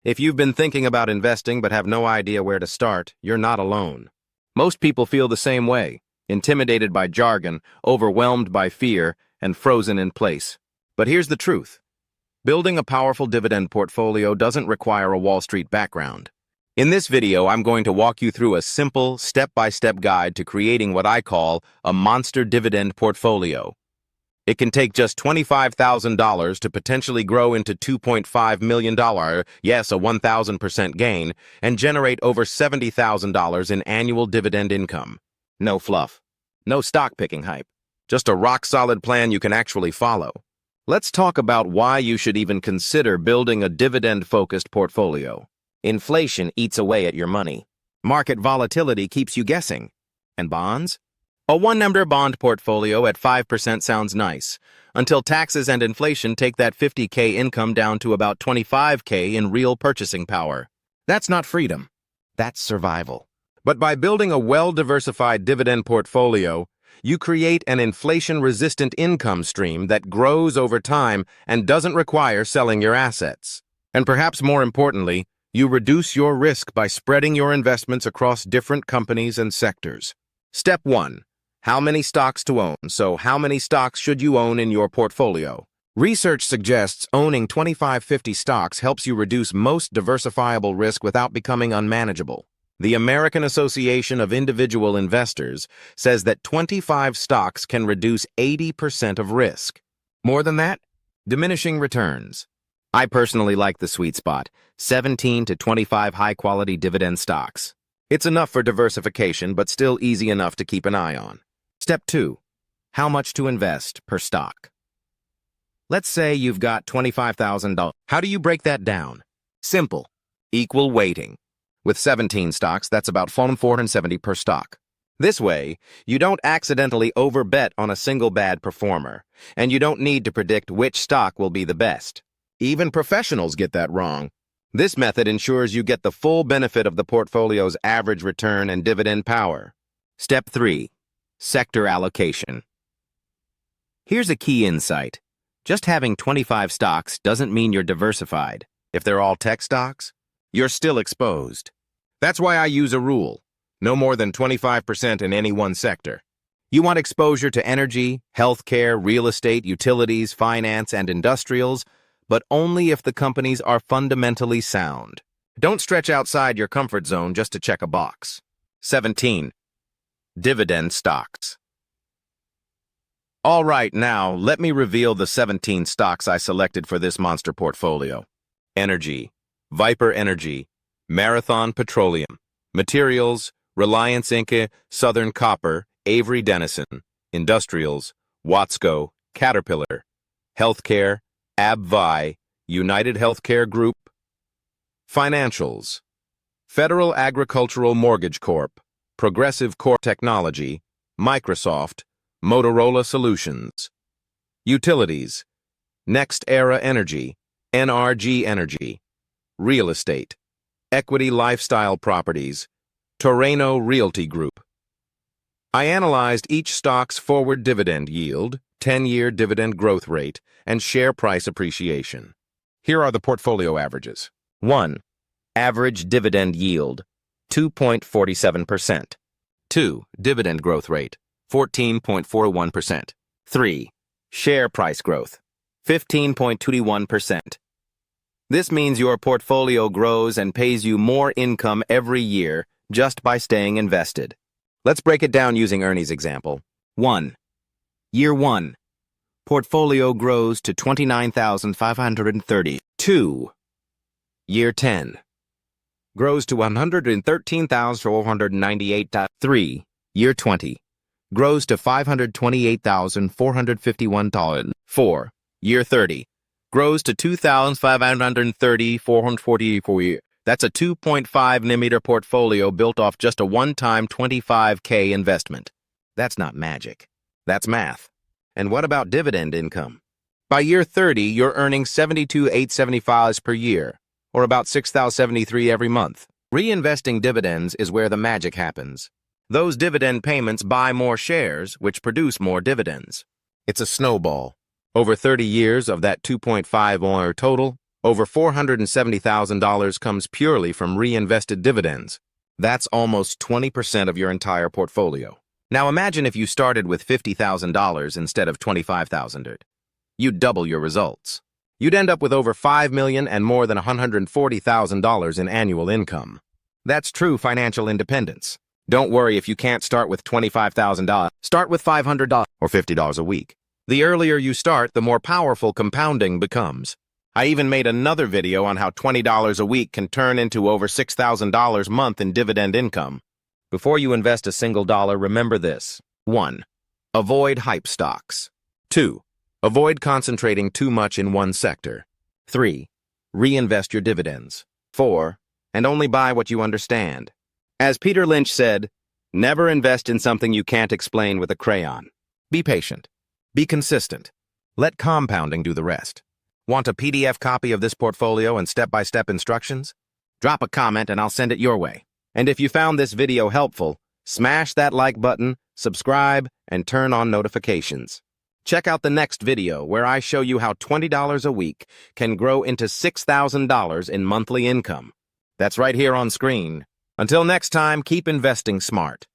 If you've been thinking about investing but have no idea where to start, you're not alone. Most people feel the same way, intimidated by jargon, overwhelmed by fear, and frozen in place. But here's the truth. Building a powerful dividend portfolio doesn't require a Wall Street background. In this video, I'm going to walk you through a simple, step-by-step guide to creating what I call a monster dividend portfolio. It can take just $25,000 to potentially grow into $2.5 million, yes, a 1,000% gain, and generate over $70,000 in annual dividend income. No fluff. No stock-picking hype. Just a rock-solid plan you can actually follow. Let's talk about why you should even consider building a dividend-focused portfolio. Inflation eats away at your money. Market volatility keeps you guessing. And bonds? A one-number bond portfolio at 5% sounds nice, until taxes and inflation take that $50K income down to about $25K in real purchasing power. That's not freedom. That's survival. But by building a well-diversified dividend portfolio, you create an inflation-resistant income stream that grows over time and doesn't require selling your assets. And perhaps more importantly, you reduce your risk by spreading your investments across different companies and sectors. Step 1. How many stocks to own? So how many stocks should you own in your portfolio? Research suggests owning 25-50 stocks helps you reduce most diversifiable risk without becoming unmanageable. The American Association of Individual Investors says that 25 stocks can reduce 80% of risk. More than that, diminishing returns. I personally like the sweet spot, 17 to 25 high-quality dividend stocks. It's enough for diversification, but still easy enough to keep an eye on. Step 2. How much to invest per stock? Let's say you've got $25,000. How do you break that down? Simple. Equal weighting. With 17 stocks, that's about $470 per stock. This way, you don't accidentally overbet on a single bad performer, and you don't need to predict which stock will be the best. Even professionals get that wrong. This method ensures you get the full benefit of the portfolio's average return and dividend power. Step 3. Sector allocation. Here's a key insight. Just having 25 stocks doesn't mean you're diversified. If they're all tech stocks, you're still exposed. That's why I use a rule. No more than 25% in any one sector. You want exposure to energy, healthcare, real estate, utilities, finance, and industrials, but only if the companies are fundamentally sound. Don't stretch outside your comfort zone just to check a box. 17. Dividend stocks. All right, now let me reveal the 17 stocks I selected for this monster portfolio. Energy, Viper Energy, Marathon Petroleum, Materials, Reliance Inc., Southern Copper, Avery Dennison, Industrials, Watsco, Caterpillar, Healthcare, AbbVie, United Healthcare Group. Financials, Federal Agricultural Mortgage Corp., Progressive Core Technology, Microsoft, Motorola Solutions. Utilities, Next Era Energy, NRG Energy. Real estate, Equity Lifestyle Properties, Torreno Realty Group. I analyzed each stock's forward dividend yield, 10-year dividend growth rate, and share price appreciation. Here are the portfolio averages. 1. Average dividend yield, 2.47%. 2. Dividend growth rate, 14.41%. 3. Share price growth, 15.21%. This means your portfolio grows and pays you more income every year just by staying invested. Let's break it down using Ernie's example. 1. Year 1. Portfolio grows to $29,530. 2. Year 10. Grows to $113,498. 3. Year 20. Grows to $528,451. 4. Year 30. Grows to $2,530,444. That's a 2.5-nm portfolio built off just a one-time $25K investment. That's not magic. That's math. And what about dividend income? By year 30, you're earning $72,875 per year, or about $6,073 every month. Reinvesting dividends is where the magic happens. Those dividend payments buy more shares, which produce more dividends. It's a snowball. Over 30 years of that 2.5 or total, Over $470,000 comes purely from reinvested dividends. That's almost 20% of your entire portfolio. Now imagine if you started with $50,000 instead of $25,000. You'd double your results. You'd end up with over $5 million and more than $140,000 in annual income. That's true financial independence. Don't worry if you can't start with $25,000. Start with $500 or $50 a week. The earlier you start, the more powerful compounding becomes. I even made another video on how $20 a week can turn into over $6,000 a month in dividend income. Before you invest a single dollar, remember this. 1. Avoid hype stocks. 2. Avoid concentrating too much in one sector. 3. Reinvest your dividends. 4. And only buy what you understand. As Peter Lynch said, never invest in something you can't explain with a crayon. Be patient. Be consistent. Let compounding do the rest. Want a PDF copy of this portfolio and step-by-step instructions? Drop a comment and I'll send it your way. And if you found this video helpful, smash that like button, subscribe, and turn on notifications. Check out the next video where I show you how $20 a week can grow into $6,000 in monthly income. That's right here on screen. Until next time, keep investing smart.